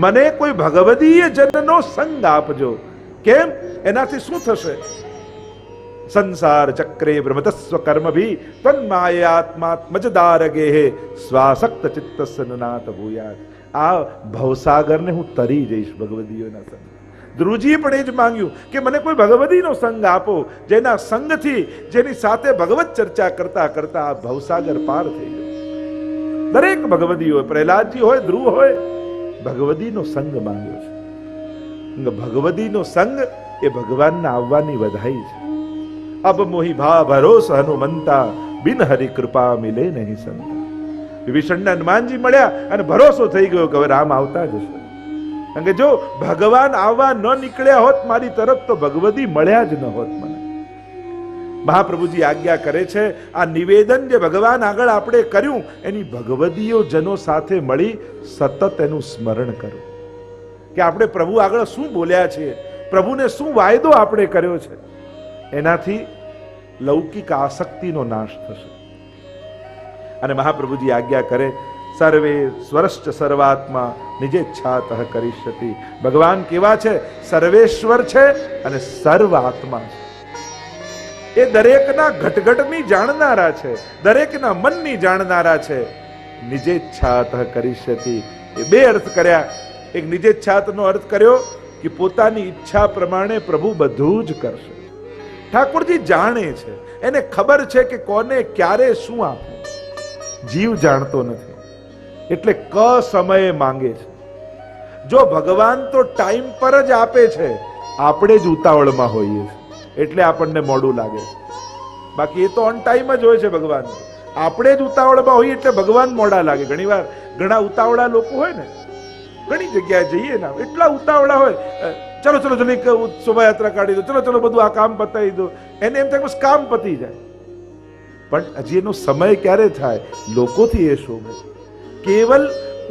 મને કોઈ ભગવદીય જનનો સંગ આપજો. કેમ? એનાથી શું થશે? સંસાર ચક્રે ભ્રમતસ્વ કર્મભી તન્માયાત્માત્મજદારગે સ્વાસક્ત ચિત્તસ્ય નનાથ ભૂયાત. આ ભવસાગરને હું તરી જઈશ ભગવદીઓના સંગ. ધ્રુવજીએ પણ એ જ માંગ્યું કે મને કોઈ ભગવદીનો સંગ આપો, જેના સંગથી, જેની સાથે ભગવત ચર્ચા કરતા કરતા આ ભવસાગર પાર થઈ ગયો. દરેક ભગવદી હોય, પ્રહલાદજી હોય, ધ્રુવ હોય, ભગવદીનો સંગ માંગ્યો છે. ભગવદીનો સંગ એ ભગવાનના આવવાની વધાઈ છે. અબ મોહી ભા ભરોસ હનુમંતા, બિન હરિ કૃપા મિલે નહીં સંતા. વિભીષણને હનુમાનજી મળ્યા અને ભરોસો થઈ ગયો કે હવે રામ આવતા જ હશે. કારણ કે જો ભગવાન આવવા ન નીકળ્યા હોત મારી તરફ તો ભગવદી મળ્યા જ ન હોત મને. મહાપ્રભુજી આજ્ઞા કરે છે, આ નિવેદન જે ભગવાન આગળ આપણે કર્યું એની ભગવદીઓ જનો સાથે મળી સતત એનું સ્મરણ કરો કે આપણે પ્રભુ આગળ શું બોલ્યા છીએ, પ્રભુને શું વાયદો આપણે કર્યો છે. એનાથી લૌકિક આસક્તિનો નાશ થશે. અને મહાપ્રભુજી આજ્ઞા કરે, સર્વે સ્વરશ્ચ સર્વાત્મા નિજેચ્છાતઃ કરિષ્યતિ. ભગવાન કેવા છે? સર્વેશ્વર છે અને સર્વ આત્મા છે. એ દરેકના ઘટઘટની જાણનારા છે, દરેકના મનની જાણનારા છે. નિજેચ્છાતઃ કરિષ્યતિ. એ બે અર્થ કર્યા. એક નિજેચ્છાતનો અર્થ કર્યો કે પોતાની ઈચ્છા પ્રમાણે પ્રભુ બધું જ કરશે. ઠાકોરજી જાણે છે, એને ખબર છે કે કોને ક્યારે શું આપવું. જીવ જાણતો નથી એટલે ક સમયે માંગે છે. જો ભગવાન તો ટાઈમ પર જ આપે છે, આપણે જ ઉતાવળમાં હોઈએ એટલે આપણને મોડું લાગે. બાકી એ તો ઓન ટાઈમ જ હોય છે ભગવાન. આપણે જ ઉતાવળમાં હોઈએ એટલે ભગવાન મોડા લાગે. ઘણીવાર ઘણા ઉતાવળા લોકો હોય ને, ઘણી જગ્યાએ જઈએ ને, એટલા ઉતાવળા હોય, ચલો ચલો જલ્દી શોભાયાત્રા કાઢી દો, ચલો ચલો બધું આ કામ પતાવી દો. એને એમ થાય બસ કામ પતી જાય. પણ હજી એનો સમય ક્યારે થાય? લોકોથી એ શોભે. કેવલ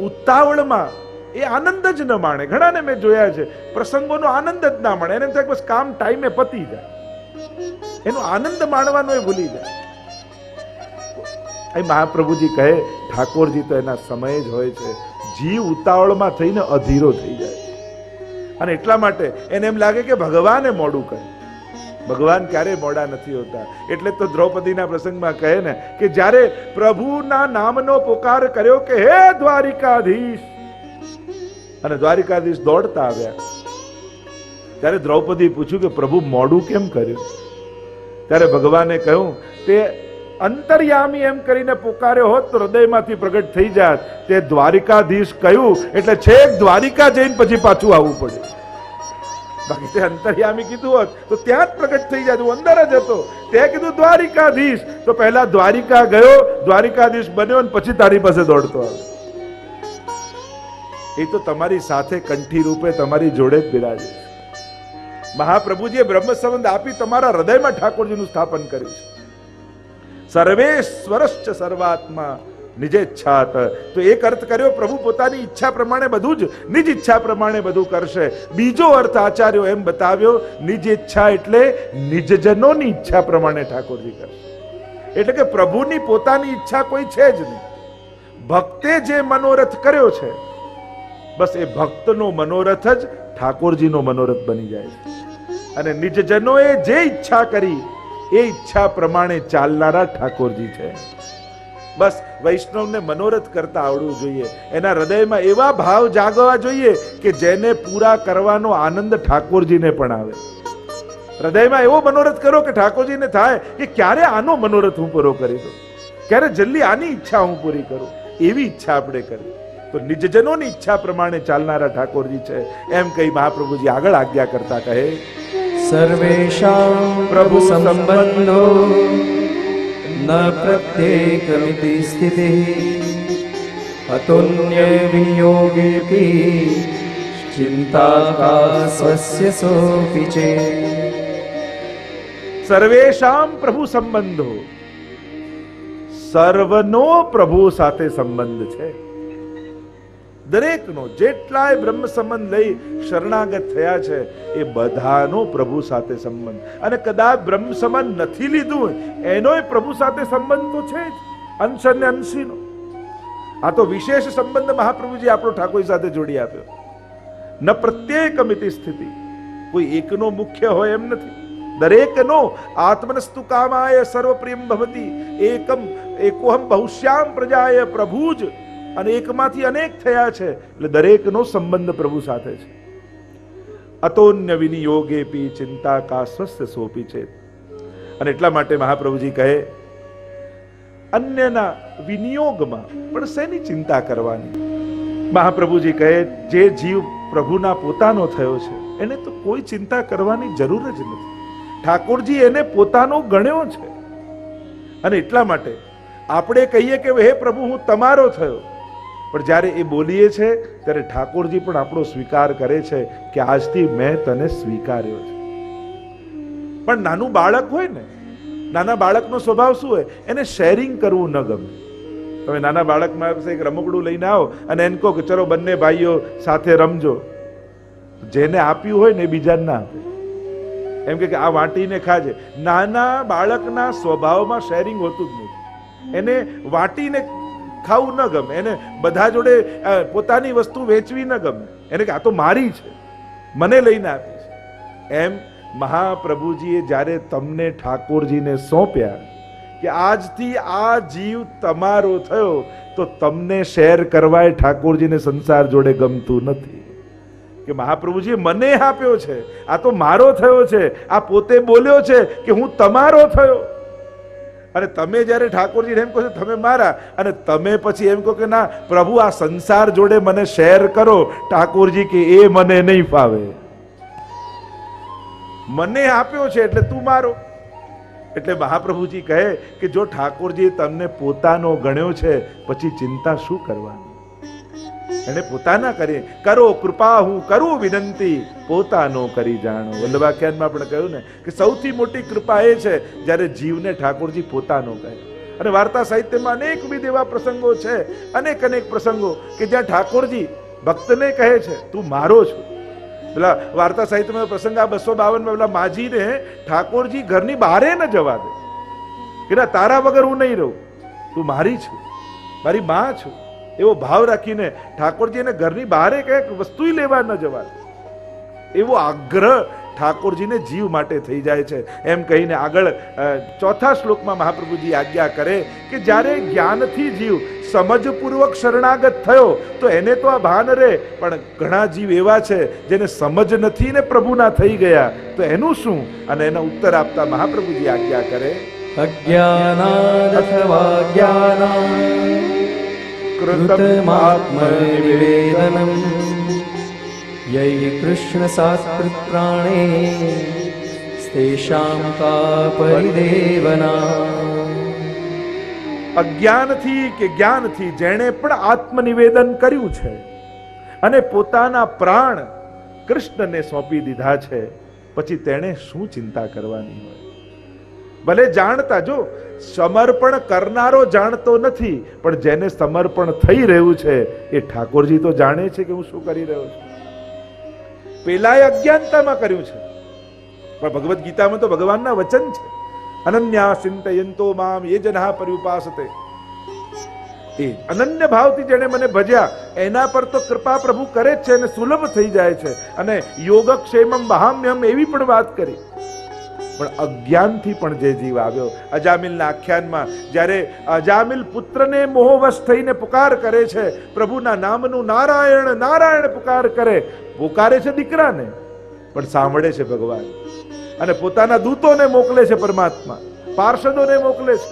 ઉતાવળમાં એ આનંદ જ ન માણે. ઘણાને મેં જોયા છે, પ્રસંગોનો આનંદ જ ના માણે. એને એમ થાય બસ કામ ટાઈમે પતી જાય, એનો આનંદ માણવાનો એ ભૂલી જાય. અહીં મહાપ્રભુજી કહે, ઠાકોરજી તો એના સમય જ હોય છે. જીવ ઉતાવળમાં થઈને અધીરો થઈ જાય અને એટલા માટે એને એમ લાગે કે ભગવાને મોડું કરે. ભગવાન ક્યારેય મોડા નથી હોતા. એટલે તો દ્રૌપદીના પ્રસંગમાં કહે ને કે જ્યારે પ્રભુના નામનો પોકાર કર્યો કે હે દ્વારિકાધીશ, અને દ્વારિકાધીશ દોડતા આવ્યા, ત્યારે દ્રૌપદી પૂછ્યું કે પ્રભુ મોડું કેમ કર્યું? ત્યારે ભગવાને કહ્યું, તે અંતર્યામી એમ કરીને પોકાર્યો હોત તો હૃદયમાંથી પ્રગટ થઈ જાત. તે દ્વારિકાધીશ કહ્યું એટલે છેક દ્વારિકા જઈને પછી પાછું આવવું પડે. બાકી તે અંતર્યામી કીધું હોત તો ત્યાં જ પ્રગટ થઈ જાય. હું અંદર જ હતો, તે કીધું દ્વારિકાધીશ તો પહેલા દ્વારિકા ગયો, દ્વારિકાધીશ બન્યો અને પછી તારી પાસે દોડતો આવ્યો. એ તો તમારી સાથે કંઠી રૂપે તમારી જોડે જ બિરાજે. મહાપ્રભુજીએ બ્રહ્મ સંબંધ આપી તમારા હૃદયમાં ઠાકોરજીનું સ્થાપન કર્યું છે. સર્વેશ્વરશ્ચ સર્વાત્મા નિજેચ્છાત. તો એક અર્થ કર્યો, પ્રભુ પોતાની ઈચ્છા પ્રમાણે બધું જ, નિજ ઈચ્છા પ્રમાણે બધું કરશે. બીજો અર્થ આચાર્યો એમ બતાવ્યો, નિજ ઈચ્છા એટલે નિજજનોની ઈચ્છા પ્રમાણે ઠાકોરજી કરશે. એટલે કે પ્રભુની પોતાની ઈચ્છા કોઈ છે જ નહીં. ભક્તે જે મનોરથ કર્યો છે, બસ એ ભક્તનો મનોરથ જ ઠાકોરજીનો મનોરથ બની જાય છે. અને નિજજનોએ જે ઈચ્છા કરી એ ઈચ્છા પ્રમાણે ચાલનારા ઠાકોરજી છે. બસ વૈષ્ણવને મનોરથ કરતા આવડવું જોઈએ. એના હૃદયમાં એવા ભાવ જાગવા જોઈએ કે જેને પૂરા કરવાનો આનંદ ઠાકોરજીને પણ આવે. હૃદયમાં એવો મનોરથ કરો કે ઠાકોરજીને થાય કે ક્યારે આનો મનોરથ હું પૂરો કરી દઉં, ક્યારે જલ્દી આની ઈચ્છા હું પૂરી કરું. એવી ઈચ્છા આપણે કરી તો નિજજનોની ઈચ્છા પ્રમાણે ચાલનારા ઠાકોરજી છે. એમ કહી મહાપ્રભુજી આગળ આજ્ઞા કરતા કહે, સર્વેષાં પ્રભુ સંબંધો ન પ્રત્યેકમિતિ સ્થિતિઃ અતુલ્ય વિયોગેપી ચિંતા કા સ્વસ્ય સોપી ચેત. સર્વેષાં પ્રભુ સંબંધો, સર્વનો પ્રભુ સાથે સંબંધ છે. દરેકનો, જેટલાય બ્રહ્મ સંબંધ લઈ શરણાગત થયા છે એ બધાનો પ્રભુ સાથે સંબંધ. અને કદાચ બ્રહ્મ સંબંધ નથી લીધું એનોય પ્રભુ સાથે સંબંધ તો છે જ, અંશ અને અંશીનો. આ તો વિશેષ સંબંધ મહાપ્રભુજી આપણો ઠાકોર સાથે જોડી આપ્યો. ન પ્રત્યેકમિતિ સ્થિતિ. કોઈ એકનો મુખ્ય હોય એમ નથી, દરેકનો આત્મનસ્તુ કામાય સર્વપ્રિયમ ભવતી. એકોહમ બહુશ્યામ પ્રજાય પ્રભુ જ, અને એકમાંથી અનેક થયા છે એટલે દરેકનો સંબંધ પ્રભુ સાથે છે. અતોન્ય વિનિયોગેપી ચિંતા કા સ્વસ્થ સોપી છે. અને એટલા માટે મહાપ્રભુજી કહે અન્યના વિનિયોગમાં પણ શેની ચિંતા કરવાની. મહાપ્રભુજી કહે જે જીવ પ્રભુના પોતાનો થયો છે એને તો કોઈ ચિંતા કરવાની જરૂર જ નથી. ઠાકોરજી એને પોતાનો ગણ્યો છે. અને એટલા માટે આપણે કહીએ કે હે પ્રભુ હું તમારો થયો, પણ જ્યારે એ બોલીએ છે ત્યારે ઠાકોરજી પણ આપણો સ્વીકાર કરે છે કે આજથી મેં તને સ્વીકાર્યો છે. પણ નાનું બાળક હોય ને, નાના બાળકનો સ્વભાવ શું હોય, એને શેરિંગ કરવું ન ગમે. તમે નાના બાળકમાં એક રમકડું લઈને આવો અને એને કહો કે ચલો બંને ભાઈઓ સાથે રમજો, જેને આપ્યું હોય ને એ બીજાને ના આપે. એમ કે આ વાટીને ખાજે. નાના બાળકના સ્વભાવમાં શેરિંગ હોતું જ નથી. એને વાટીને ખાવું ન ગમે, એને બધા જોડે પોતાની વસ્તુ વેચવી ન ગમે. એને કે આ તો મારી છે, મને લઈને આપી છે. એમ મહાપ્રભુજીએ જ્યારે તમને ઠાકોરજીને સોંપ્યા કે આજથી આ જીવ તમારો થયો, તો તમને શેર કરવાય ઠાકોરજીને સંસાર જોડે ગમતું નથી. કે મહાપ્રભુજીએ મને આપ્યો છે, આ તો મારો થયો છે, આ પોતે બોલ્યો છે કે હું તમારો થયો. અને તમે જ્યારે ઠાકોરજીને એમ કહો છો તમે મારા, અને તમે પછી એમ કહો કે ના પ્રભુ આ સંસાર જોડે મને શેર કરો, ઠાકોરજી કે એ મને નહીં ફાવે. મને આપ્યો છે એટલે તું મારો. એટલે મહાપ્રભુજી કહે કે જો ઠાકોરજી તમને પોતાનો ગણ્યો છે પછી ચિંતા શું કરવાની. એને પોતાના કરીએ કરો કૃપા હું કરું વિનંતી, પોતાનો કરી જાણો. વલ્લભાખ્યાનમાં પણ કહ્યું ને કે સૌથી મોટી કૃપા એ છે જ્યારે જીવને ઠાકોરજી પોતાનો કહે. અને વાર્તા સાહિત્યમાં અનેકવિધ એવા પ્રસંગો છે, અનેક પ્રસંગો કે જ્યાં ઠાકોરજી ભક્તને કહે છે તું મારો છો. પેલા વાર્તા સાહિત્યમાં પ્રસંગ આ 252 પેલા માજીને ઠાકોરજી ઘરની બહારે ન જવા દે કે ના તારા વગર હું નહીં રહું, તું મારી છું, મારી માં છું. એવો ભાવ રાખીને ઠાકોરજી એને ઘરની બહારે કંઈક વસ્તુ લેવા ન જવા દે. એવો આગ્રહ ઠાકોરજીને જીવ માટે થઈ જાય છે. એમ કહીને આગળ ચોથા શ્લોકમાં મહાપ્રભુજી આજ્ઞા કરે કે જ્યારે જ્ઞાનથી જીવ સમજપૂર્વક શરણાગત થયો તો એને તો આ ભાન રહે, પણ ઘણા જીવ એવા છે જેને સમજ નથી ને પ્રભુના થઈ ગયા, તો એનું શું? અને એનો ઉત્તર આપતા મહાપ્રભુજી આજ્ઞા કરે અજ્ઞાનાદથવા જ્ઞાનાન કૃતમાત્મનિવેદનમ યૈ કૃષ્ણ સાત્કૃત પ્રાણે સ્તેષાં કા પરિદેવના. અજ્ઞાનથી કે જ્ઞાનથી જેણે પણ આત્મનિવેદન કર્યું છે અને પોતાના પ્રાણ કૃષ્ણને સોંપી દીધા છે, પછી તેણે શું ચિંતા કરવાની હોય? ભલે જાણતા, જો સમર્પણ કરનારો જાણતો નથી, પણ જેને સમર્પણ થઈ રહ્યું છે એ ઠાકોરજી તો જાણે છે કે હું શું કરી રહ્યો છું. પેલાએ અજ્ઞાનતામાં કર્યું છે, પણ ભગવદ્ ગીતામાં તો ભગવાનના વચન છે અનન્યા ચિંતયંતો મામ એ જના પર્યુપાસતે. એ અનન્ય ભાવથી જેને મને ભજ્યા એના પર તો કૃપા પ્રભુ કરે જ છે અને સુલભ થઈ જાય છે. અને યોગક્ષેમમ વહામ્યમ એવી પણ વાત કરી. પણ અજ્ઞાનથી પણ જે જીવ આવ્યો, અજામિલના આખ્યાનમાં જ્યારે અજામિલ પુત્રને મોહવશ થઈને પુકાર કરે છે, પ્રભુના નામનું નારાયણ નારાયણ પુકારે છે દીકરાને, પણ સાંભળે છે ભગવાન. અને પોતાના દૂતોને મોકલે છે પરમાત્મા, પાર્ષદોને મોકલે છે.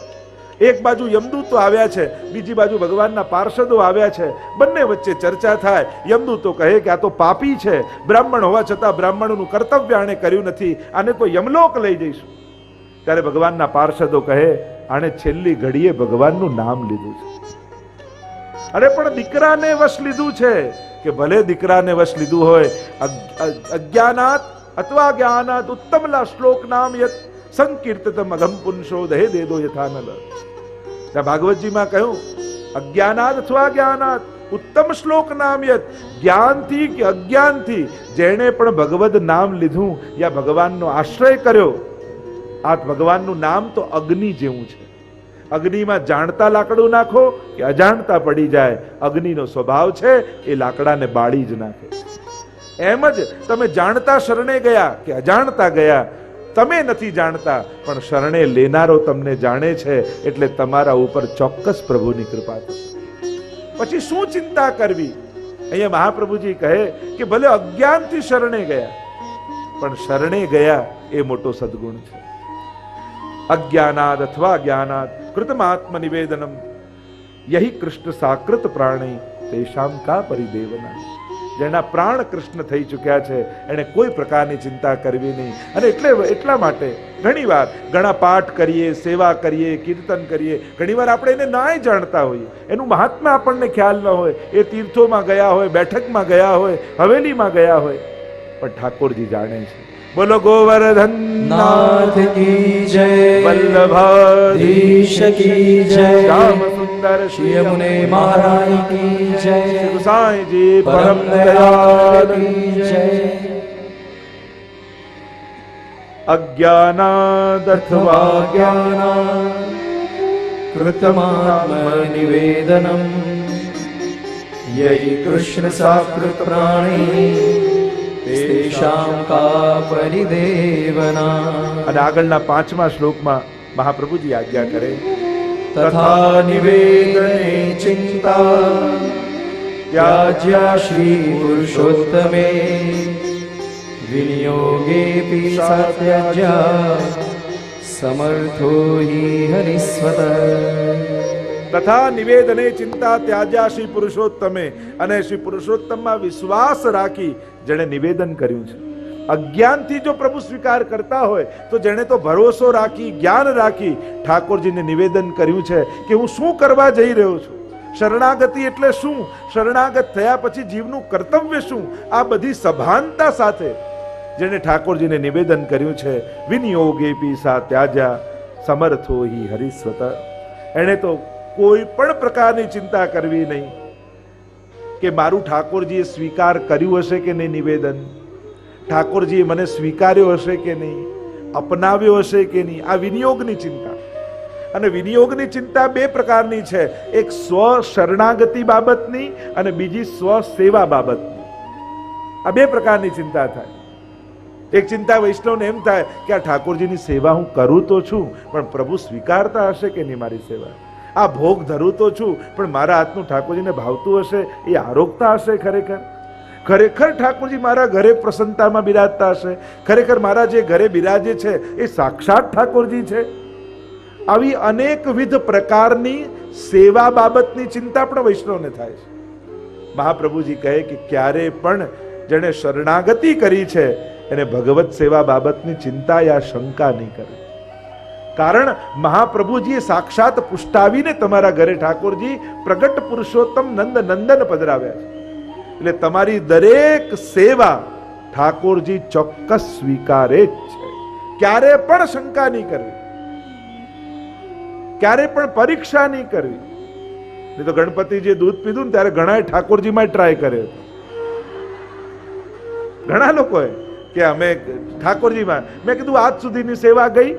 એક બાજુ યમદૂતો આવ્યા છે, બીજી બાજુ ભગવાનના પાર્ષદો આવ્યા છે. બંને વચ્ચે ચર્ચા થાય. યમદૂતો કહે કે આ તો પાપી છે, બ્રાહ્મણ હોવા છતાં બ્રાહ્મણનું કર્તવ્ય આણે કર્યું નથી, આને તો યમલોક લઈ જઈશું. ત્યારે ભગવાનના પાર્ષદો કહે આણે છેલ્લી ઘડીએ ભગવાનનું નામ લીધું છે. અરે પણ દીકરાને વશ લીધું છે. કે ભલે દીકરાને વશ લીધું હોય, અજ્ઞાનાત અથવા જ્ઞાનાત ઉત્તમલા શ્લોક નામ યત સંકીર્તતમ અઘમ પુંસો દહે દેદો યથાનલ. ત્યાં ભાગવતજીમાં કહ્યું અજ્ઞાનાત અથવા જ્ઞાનાત ઉત્તમ શ્લોક નામ યત, જ્ઞાનથી કે અજ્ઞાનથી જેણે પણ ભગવદ નામ લીધું યા ભગવાનનો આશ્રય કર્યો, આ ભગવાનનું નામ તો અગ્નિ જેવું છે. અગ્નિમાં જાણતા લાકડું નાખો કે અજાણતા પડી જાય, અગ્નિનો સ્વભાવ છે એ લાકડાને બાળી જ નાખે. એમ જ તમે જાણતા શરણે ગયા કે અજાણતા ગયા, તમે નથી જાણતા પણ શરણે લેનારો તમને જાણે છે, એટલે તમારા ઉપર ચોક્કસ પ્રભુની કૃપા થશે. પછી શું ચિંતા કરવી? અહીંયા મહાપ્રભુજી કહે કે ભલે અજ્ઞાનથી શરણે ગયા, પણ શરણે ગયા એ મોટો સદગુણ છે. અજ્ઞાનાદ અથવા જ્ઞાનાદ કૃતમાત્મ નિવેદનમ યહી કૃષ્ણ સાકૃત પ્રાણી તેષામ કા પરિદેવના. જેના પ્રાણ કૃષ્ણ થઈ ચૂક્યા છે એને કોઈ પ્રકારની ચિંતા કરવી નહીં. અને એટલા માટે ઘણીવાર ઘણા પાઠ કરીએ, સેવા કરીએ, કીર્તન કરીએ, ઘણીવાર આપણે એને નાય જાણતા હોઈએ, એનું મહાત્મા આપણને ખ્યાલ ન હોય, એ તીર્થોમાં ગયા હોય, બેઠકમાં ગયા હોય, હવેલીમાં ગયા હોય, પણ ઠાકોરજી જાણે છે. બોલો ગોવર્ધન નાથ કી જય, વલ્લભાધીશ કી જય, શ્યામ સુંદર શ્રી યમુને મહારાજ કી જય, શ્રી ગુસાઈજી પરમ પરમ દયાળ દયાળ કી જય. અજ્ઞાનાદ અથવા જ્ઞાનાत् કૃતમાત્મ નિવેદનમ યૈ કૃષ્ણ સાકૃત પ્રાણી તેષાં કા પરિદેવના. અને આગળના 5મા શ્લોકમાં મહાપ્રભુજી આજ્ઞા કરે, તથા નિવેદને ચિંતા ત્યાજ્યા શ્રી પુરુષોત્તમે વિનિયોગેપી સાત્યજ્યા સમર્થો હિ હરિસ્વત. તથા નિવેદને ચિંતા ત્યાજ્યા શ્રી પુરુષોત્તમે. અને શ્રી પુરુષોત્તમમાં વિશ્વાસ રાખી જેણે નિવેદન કર્યું છે. અજ્ઞાનથી જો પ્રભુ સ્વીકાર કરતા હોય તો જેણે તો ભરોસો રાખી, જ્ઞાન રાખી ઠાકોરજીને નિવેદન કર્યું છે કે હું શું કરવા જઈ રહ્યો છું, શરણાગતિ એટલે શું, શરણાગત થયા પછી જીવનું કર્તવ્ય શું, આ બધી સભાનતા સાથે જેણે ઠાકોરજીને નિવેદન કર્યું છે, વિનિયોગેપી સા ત્યાજ્યા સમર્થો હિ હરિસ્વત. એણે તો કોઈ પણ પ્રકારની ચિંતા કરવી નહીં કે મારું ઠાકોરજીએ સ્વીકાર કર્યું હશે કે નહીં નિવેદન, ઠાકોરજીએ મને સ્વીકાર્યો હશે કે નહીં, અપનાવ્યો હશે કે નહીં. આ વિનિયોગની ચિંતા. અને વિનિયોગની ચિંતા 2 પ્રકારની છે, એક સ્વ શરણાગતિ બાબતની અને બીજી સ્વ સેવા બાબતની. આ 2 પ્રકારની ચિંતા થાય. એક ચિંતા વૈષ્ણવને એમ થાય કે આ ઠાકોરજીની સેવા હું કરું તો છું, પણ પ્રભુ સ્વીકારતા હશે કે નહીં મારી સેવા. આ ભોગ ધરું તો છું, પણ મારા હાથનું ઠાકોરજીને ભાવતું હશે, એ આરોગતા હશે ખરેખર. ખરેખર ઠાકોરજી મારા ઘરે પ્રસન્નતામાં બિરાજતા હશે, ખરેખર મારા જે ઘરે બિરાજે છે એ સાક્ષાત ઠાકોરજી છે. આવી અનેકવિધ પ્રકારની સેવા બાબતની ચિંતા પણ વૈષ્ણવને થાય છે. મહાપ્રભુજી કહે કે ક્યારે પણ જેણે શરણાગતિ કરી છે એને ભગવત સેવા બાબતની ચિંતા યા શંકા નહીં કરે. કારણ મહાપ્રભુજીએ સાક્ષાત પુષ્ટાવીને તમારા ઘરે ઠાકોરજી પ્રગટ પુરુષોત્તમ નંદ નંદન પધરાવ્યા છે. એટલે તમારી દરેક સેવા ઠાકોરજી ચોક્કસ સ્વીકારે જ છે. ક્યારે પણ શંકા નહીં કરવી, ક્યારે પણ પરીક્ષા નહીં કરવી. નહીં તો ગણપતિજીએ દૂધ પીધું ને ત્યારે ઘણા ઠાકોરજીમાં ટ્રાય કર્યો. ઘણા લોકોએ કે અમે ઠાકોરજીમાં, મેં કીધું આજ સુધીની સેવા ગઈ,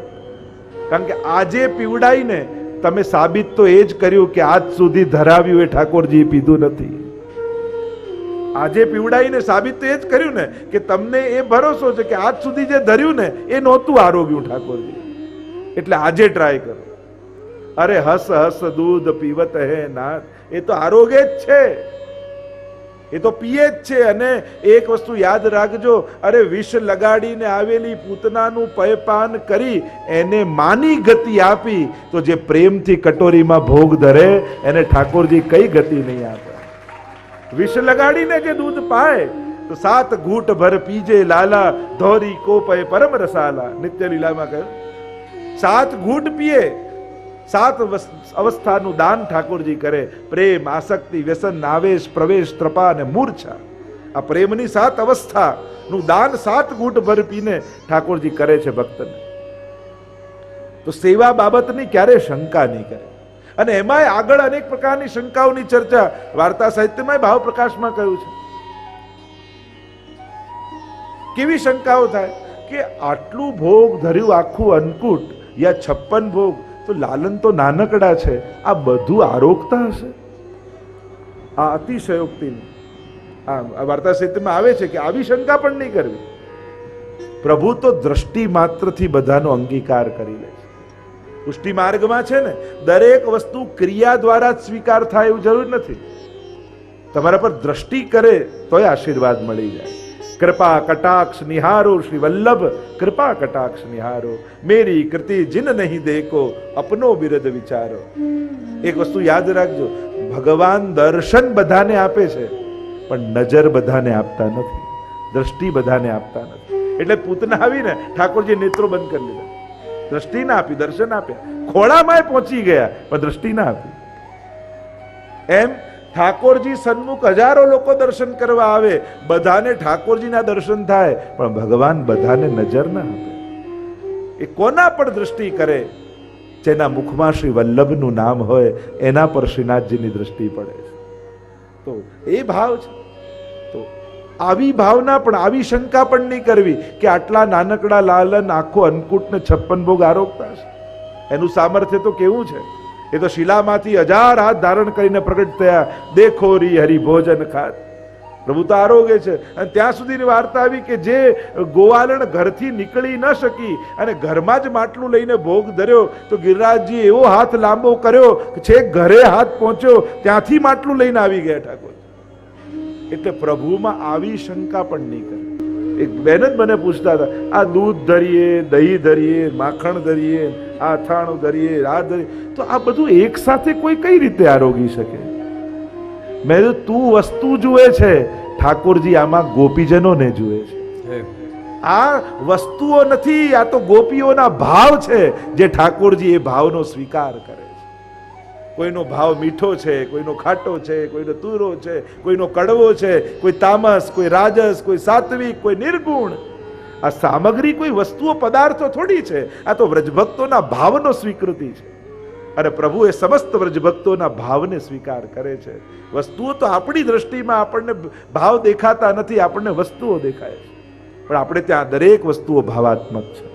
કારણ કે આજે પીવડાઈને તમે સાબિત તો એ જ કર્યું કે આજ સુધી ધરાવ્યું એ ઠાકોરજી પીધું નથી. આજે પીવડાઈને સાબિત તો એ જ કર્યું ને કે તમને એ ભરોસો છે કે આજ સુધી જે ધર્યું ને એ નહોતું આરોગ્યું ઠાકોરજી, એટલે આજે ટ્રાય કરો. અરે હસ હસ દૂધ પીવત હે નાથ, એ તો આરોગ્ય જ છે, એ તો પીએ જ છે. અને એક વસ્તુ યાદ રાખજો, અરે વિષ લગાડીને આવેલી પૂતનાનું પયપાન કરી એને માની ગતિ આપી, તો જે પ્રેમથી કટોરીમાં ભોગ ધરે એને ઠાકોરજી કઈ ગતિ નહીં આપે. વિષ લગાડીને જે દૂધ પાય તો 7 ઘૂંટ ભર પીજે લાલા, ધોરી કોપય પરમ રસાલા. નિત્ય લીલામાં કહ્યું 7 ઘૂંટ પીએ, 7 અવસ્થાનું દાન ઠાકોરજી કરે. પ્રેમ, આસક્તિ, વ્યસન, આવેશ, પ્રવેશ, ત્રપા અને મૂર્છા. આ પ્રેમની 7 અવસ્થાનું દાન 7 ઘૂંટ ભર પીને ઠાકોરજી કરે છે ભક્તને. તો સેવા બાબતની ક્યારે શંકા નહીં કરે. અને એમાંય આગળ અનેક પ્રકારની શંકાઓની ચર્ચા વાર્તા સાહિત્યમાં ભાવ પ્રકાશમાં કહ્યું છે. કેવી શંકાઓ થાય કે આટલું ભોગ ધર્યું, આખું અન્નકૂટ યા 56 ભોગ, તો લાલન તો નાનકડા છે, આ બધું આરોગતા હશે. આ અતિશયોક્તિની આ વાર્તા સાહિત્યમાં આવે છે કે આવી શંકા પણ નહીં કરવી. પ્રભુ તો દ્રષ્ટિ માત્રથી બધાનો અંગીકાર કરી લે છે. પુષ્ટિ માર્ગમાં છે ને, દરેક વસ્તુ ક્રિયા દ્વારા જ સ્વીકાર થાય એવું જરૂર નથી. તમારા પર દ્રષ્ટિ કરે તોય આશીર્વાદ મળી જાય. કૃપા કટાક્ષ નિહારો શ્રી વલ્લભ, કૃપા કટાક્ષ નિહારો, મેરી કૃતિ જીન નહીં દેખો, અપનો બિરદ વિચારો. એક વસ્તુ યાદ રાખજો, ભગવાન દર્શન બધાને આપે છે, પણ નજર બધાને આપતા નથી, દ્રષ્ટિ બધાને આપતા નથી. એટલે પૂતના આવીને ઠાકોરજી નેત્રો બંધ કરી લીધા, દ્રષ્ટિ ના આપી, દર્શન આપ્યા. ખોળામાં પહોંચી ગયા પણ દ્રષ્ટિ ના આપી. એમ ઠાકોરજી સન્મુખ હજારો લોકો દર્શન કરવા આવે, બધાને ઠાકોરજીના દર્શન થાય, પણ ભગવાન બધાને નજર ના આપે. એ કોના પર દ્રષ્ટિ કરે? જેના મુખમાં શ્રી વલ્લભનું નામ હોય એના પર શ્રીનાથજીની દ્રષ્ટિ પડે છે. તો એ ભાવ છે. તો આવી ભાવના પણ, આવી શંકા પણ નહીં કરવી કે આટલા નાનકડા લાલન આખો અન્નકૂટ ને 56 ભોગ આરોગતા છે. એનું સામર્થ્ય તો કેવું છે! એ તો શિલામાંથી 1000 હાથ ધારણ કરીને પ્રગટ થયા. દેખો રી હરિ ભોજન ખાત. પ્રભુ તો આરોગે છે. અને ત્યાં સુધીની વાર્તા આવી કે જે ગોવાલણ ઘરથી નીકળી ન શકી અને ઘરમાં જ માટલું લઈને ભોગ ધર્યો, તો ગિરિરાજજી એવો હાથ લાંબો કર્યો કે છેક ઘરે હાથ પહોંચ્યો, ત્યાંથી માટલું લઈને આવી ગયા ઠાકોર. એટલે પ્રભુમાં આવી શંકા પણ નહીં કરે. એક બેન જ મને પૂછતા હતા, આ દૂધ ધરીએ, દહીં ધરીએ, માખણ ધરીએ, આ અથાણું ધરીએ, આ ધરીએ, તો આ બધું એક સાથે કોઈ કઈ રીતે આરોગી શકે? મેં તો તું વસ્તુ જુએ છે, ઠાકોરજી આમાં ગોપીજનોને જુએ છે. આ વસ્તુઓ નથી, આ તો ગોપીઓના ભાવ છે, જે ઠાકોરજી એ ભાવનો સ્વીકાર કરે છે. કોઈનો ભાવ મીઠો છે, કોઈનો ખાટો છે, કોઈનો તુરો છે, કોઈનો કડવો છે, કોઈ તામસ, કોઈ રાજસ, કોઈ સાત્વિક, કોઈ નિર્ગુણ. આ સામગ્રી કોઈ વસ્તુઓ પદાર્થો થોડી છે, આ તો વ્રજભક્તોના ભાવનો સ્વીકૃતિ છે. અને પ્રભુ એ સમસ્ત વ્રજભક્તોના ભાવને સ્વીકાર કરે છે. વસ્તુઓ તો આપણી દ્રષ્ટિમાં આપણને ભાવ દેખાતા નથી, આપણને વસ્તુઓ દેખાય છે, પણ આપણે ત્યાં દરેક વસ્તુઓ ભાવાત્મક છે.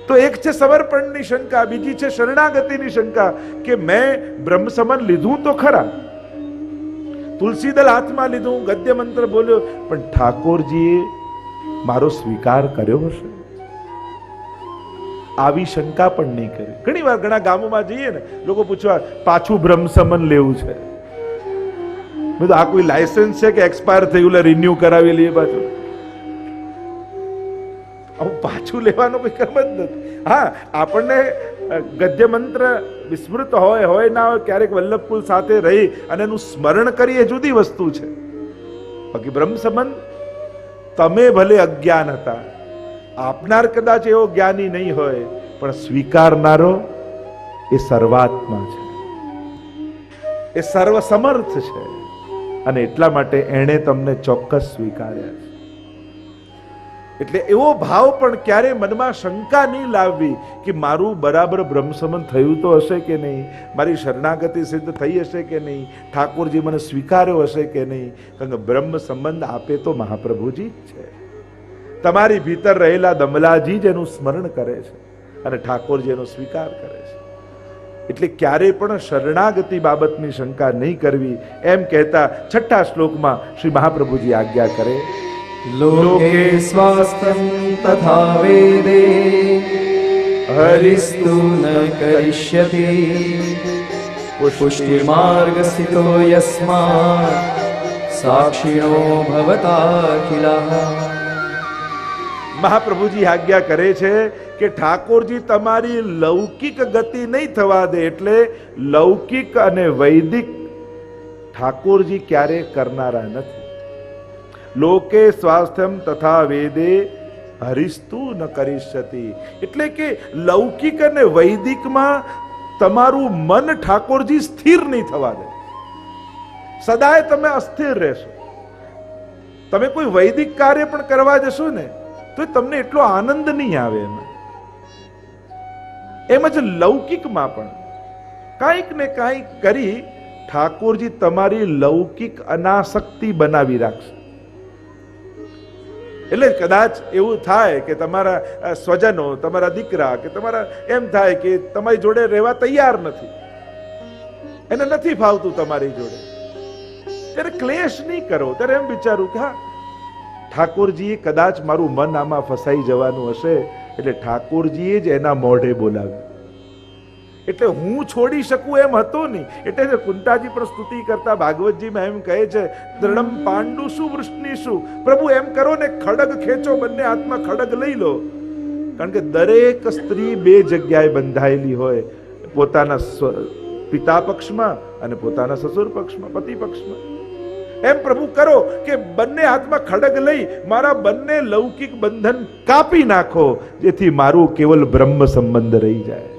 તો એક છે સમર્પણની શંકા, બીજી છે શરણાગતિની શંકા કે મેં બ્રહ્મ સમન લીધું તો ખરા, તુલસીદલ હાથમાં લીધું, ગદ્ય મંત્ર બોલ્યો, પણ ઠાકોરજીએ મારો સ્વીકાર કર્યો હશે? આવી શંકા પણ નહીં કરી. ઘણી વાર ઘણા ગામોમાં જઈએ ને, લોકો પૂછવા પાછું બ્રહ્મ સમન લેવું છે. આ કોઈ લાયસન્સ છે કે એક્સપાયર થયું, રિન્યુ કરાવી લઈએ પાછું? પાછું લેવાનો કોઈ ક્રમ જ નથી. હા, આપણને ગદ્ય મંત્ર વિસ્મૃત હોય ના હોય, ક્યારેક વલ્લભકુલ સાથે રહી અને એનું સ્મરણ કરીએ, જુદી વસ્તુ છે. બાકી બ્રહ્મ સંબંધ, તમે ભલે અજ્ઞાન હતા, આપનાર કદાચ એવો જ્ઞાની નહીં હોય, પણ સ્વીકારનારો એ સર્વાત્મા છે, એ સર્વસમર્થ છે, અને એટલા માટે એણે તમને ચોક્કસ સ્વીકાર્યા છે. એટલે એવો ભાવ પણ ક્યારે મનમાં શંકા નહીં લાવવી કે મારું બરાબર બ્રહ્મ સંબંધ થયું તો હશે કે નહીં, મારી શરણાગતિ સિદ્ધ થઈ હશે કે નહીં, ઠાકોરજી મને સ્વીકાર્યો હશે કે નહીં. કારણ કે બ્રહ્મ સંબંધ આપે તો મહાપ્રભુજી જ છે. તમારી ભીતર રહેલા દમલાજી જ એનું સ્મરણ કરે છે અને ઠાકોરજી એનો સ્વીકાર કરે છે. એટલે ક્યારે પણ શરણાગતિ બાબતની શંકા નહીં કરવી. એમ કહેતા 6ઠા શ્લોકમાં શ્રી મહાપ્રભુજી આજ્ઞા કરે, લોકે સ્વાસ્તં તથા વેદે હરિસ્તુ ન કરિષ્યતિ પુષ્ટિમાર્ગ સ્થિતો યસ્માत् સાક્ષિણો ભવતાખિલાઃ. મહાપ્રભુજી આજ્ઞા કરે છે કે ઠાકોરજી તમારી લૌકિક ગતિ નહીં થવા દે. એટલે લૌકિક અને વૈદિક ઠાકોરજી ક્યારે કરનારા નથી. લોકે સ્વાસ્થ્યમ તથા વેદે હરિસ્તુ ન કરિષ્યતિ. એટલે કે લૌકિક અને વૈદિકમાં તમારું મન ઠાકોરજી સ્થિર નહીં થવા દે. સદાય તમે અસ્થિર રહેશો. તમે કોઈ વૈદિક કાર્ય પણ કરવા જશો ને, તો તમને એટલો આનંદ નહીં આવે. એમ જ લૌકિકમાં પણ કાંઈક ને કાંઈક કરી ઠાકોરજી તમારી લૌકિક અનાસક્તિ બનાવી રાખશે. એટલે કદાચ એવું થાય કે તમારા સ્વજનો, તમારા દીકરા કે તમારા એમ થાય કે તમારી જોડે રહેવા તૈયાર નથી, એને નથી ફાવતું તમારી જોડે, ત્યારે ક્લેશ નહીં કરો. ત્યારે એમ વિચારું કે હા, ઠાકોરજીએ કદાચ મારું મન આમાં ફસાઈ જવાનું હશે એટલે ઠાકોરજીએ જ એના મોઢે બોલાવ્યું, એટલે હું છોડી શકું એમ હતો નહીં. એટલે કુંતાજી પણ સ્તુતિ કરતા ભાગવતજીમાં એમ કહે છે, દ્રઢમ પાંડુ શું વૃષ્ણિ શું. પ્રભુ એમ કરો ને, ખડગ ખેંચો, બંને હાથમાં ખડગ લઈ લો. કારણ કે દરેક સ્ત્રી બે જગ્યાએ બંધાયેલી હોય, પોતાના પિતા પક્ષમાં અને પોતાના સસુર પક્ષમાં, પતિ પક્ષમાં. એમ પ્રભુ કરો કે બંને હાથમાં ખડગ લઈ મારા બંને લૌકિક બંધન કાપી નાખો, જેથી મારું કેવલ બ્રહ્મ સંબંધ રહી જાય,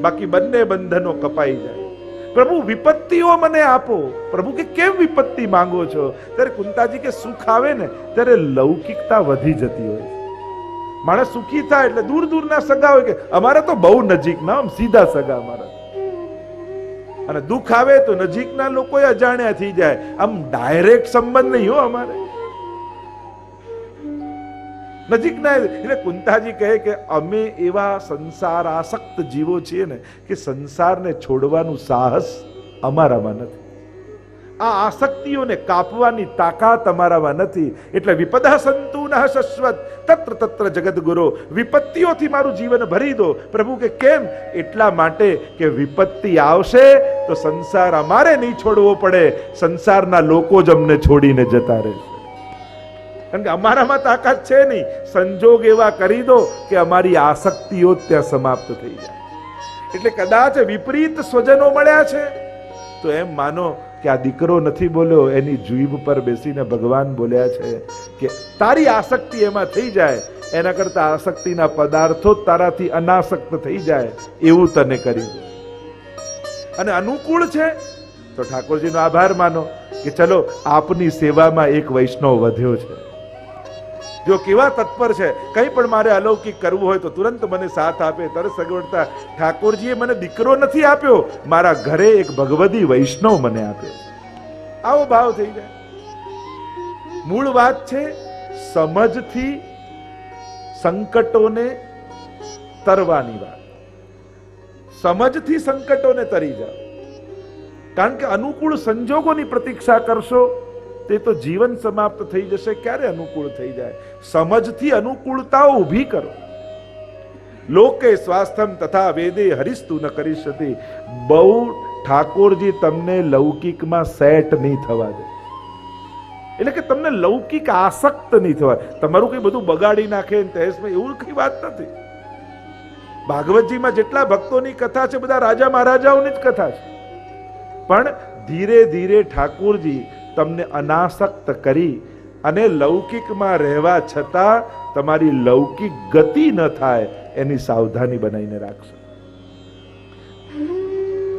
બાકી બંને બંધનો કપાઈ જાય. પ્રભુ વિપત્તિઓ મને આપો. પ્રભુ કે કેમ વિપત્તિ માંગો છો? ત્યારે કુંતાજી કે સુખ આવે ને ત્યારે લૌકિકતા વધી જતી હોય. માણસ સુખી થાય એટલે દૂર દૂરના સગા હોય કે અમારા તો બહુ નજીક ના, આમ સીધા સગા અમારા. અને દુઃખ આવે તો નજીકના લોકો અજાણ્યા થઈ જાય, આમ ડાયરેક્ટ સંબંધ નહીં હો અમારે નજીકના. એટલે કુંતાજી કહે કે અમે એવા સંસાર આસક્ત જીવો છીએ ને કે સંસારને છોડવાનું સાહસ અમારામાં નથી. આ આસક્તિઓને કાપવાની તાકાત અમારામાં નથી. એટલે વિપદા સંતુ ન શશ્વત તત્ર તત્ર જગદગુરો. વિપત્તિઓથી મારું જીવન ભરી દો. પ્રભુ કે કેમ? એટલા માટે કે વિપત્તિ આવશે તો સંસાર અમારે નહીં છોડવો પડે, સંસારના લોકો જ અમને છોડીને જતા રહેશે. કારણ કે અમારામાં તાકાત છે નહીં. સંજોગ એવા કરી દો કે અમારી આસક્તિઓ ત્યાં સમાપ્ત થઈ જાય. એટલે કદાચ વિપરીત સ્વજનો મળ્યા છે તો એમ માનો કે આ દીકરો નથી બોલ્યો, એની જીભ પર બેસીને ભગવાન બોલ્યા છે કે તારી આસક્તિ એમાં થઈ જાય, એના કરતા આસક્તિના પદાર્થો તારાથી અનાસક્ત થઈ જાય એવું તને કરી દો. અને અનુકૂળ છે તો ઠાકોરજીનો આભાર માનો કે ચલો આપની સેવામાં એક વૈષ્ણવ વધ્યો છે. જો કેવા તત્પર છે, કંઈ પણ મારે અલૌકિક કરવું હોય તો તુરંત મને સાથ આપે. તરત સગવડતા ઠાકોરજીએ મને દીકરો નથી આપ્યો, મારા ઘરે એક ભગવદી વૈષ્ણવ મને આપ્યો. આવો ભાવ થઈ જાય. મૂળ વાત છે સમજથી સંકટોને તરવાની વાત. સમજથી સંકટોને તરી જાઓ. કારણ કે અનુકૂળ સંજોગોની પ્રતીક્ષા કરશો તે તો જીવન સમાપ્ત થઈ જશે. ક્યારે અનુકૂળ થઈ જાય? સમજથી અનુકૂળતાઓ ઊભી કરો. લોકે સ્વાસ્થ્યમ તથા વેદે હરિસ્તુ ન કરીશતી. બહુ ઠાકોરજી તમને લૌકિકમાં સેટ નહીં થવા દે. એટલે કે તમને લૌકિક આસક્ત નહીં થવા. તમારું કઈ બધું બગાડી નાખે તહેશમાં એવું કઈ વાત નથી. ભાગવતજીમાં જેટલા ભક્તોની કથા છે બધા રાજા મહારાજાઓની જ કથા છે. પણ ધીરે ધીરે ઠાકોરજી તમને અનાસક્ત કરી અને લૌકિકમાં રહેવા છતાં તમારી લૌકિક ગતિ ન થાય એની સાવધાની બનાવીને રાખશો.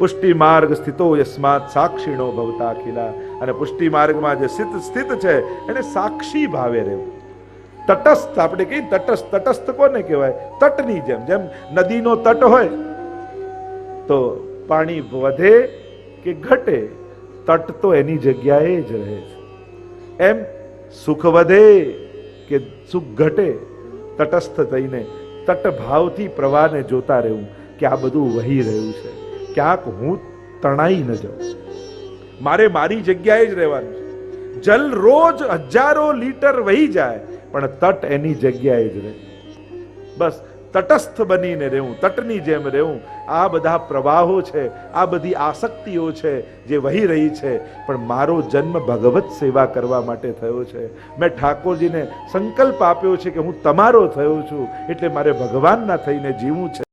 પુષ્ટિ માર્ગ સ્થિતો યસ્માત સાક્ષીણો ભવતા અખિલા. અને પુષ્ટિ માર્ગમાં જે સ્થિત છે એને સાક્ષી ભાવે રહેવું. તટસ્થ, આપણે કહીએ તટસ્થ. તટસ્થ કોને કહેવાય? તટની જેમ. જેમ નદીનો તટ હોય તો પાણી વધે કે ઘટે, તટ તો એની જગ્યાએ જ રહે છે. એમ સુખ વધે કે સુખ ઘટે, તટસ્થ થઈને તટ ભાવથી પ્રવાહને જોતા રહેવું કે આ બધું વહી રહ્યું છે, ક્યાંક હું તણાઈ ન જાઉં, મારે મારી જગ્યાએ જ રહેવાનું છે. જલ રોજ હજારો લીટર વહી જાય પણ તટ એની જગ્યાએ જ રહે. બસ તટસ્થ બનીને રહેવું, તટની જેમ રહેવું. આ બધા પ્રવાહો છે, આ બધી આસક્તિઓ છે જે વહી રહી છે, પણ મારો જન્મ ભગવત સેવા કરવા માટે થયો છે. મેં ઠાકોરજીને સંકલ્પ આપ્યો છે કે હું તમારો થયો છું, એટલે મારે ભગવાનના થઈને જીવવું છે.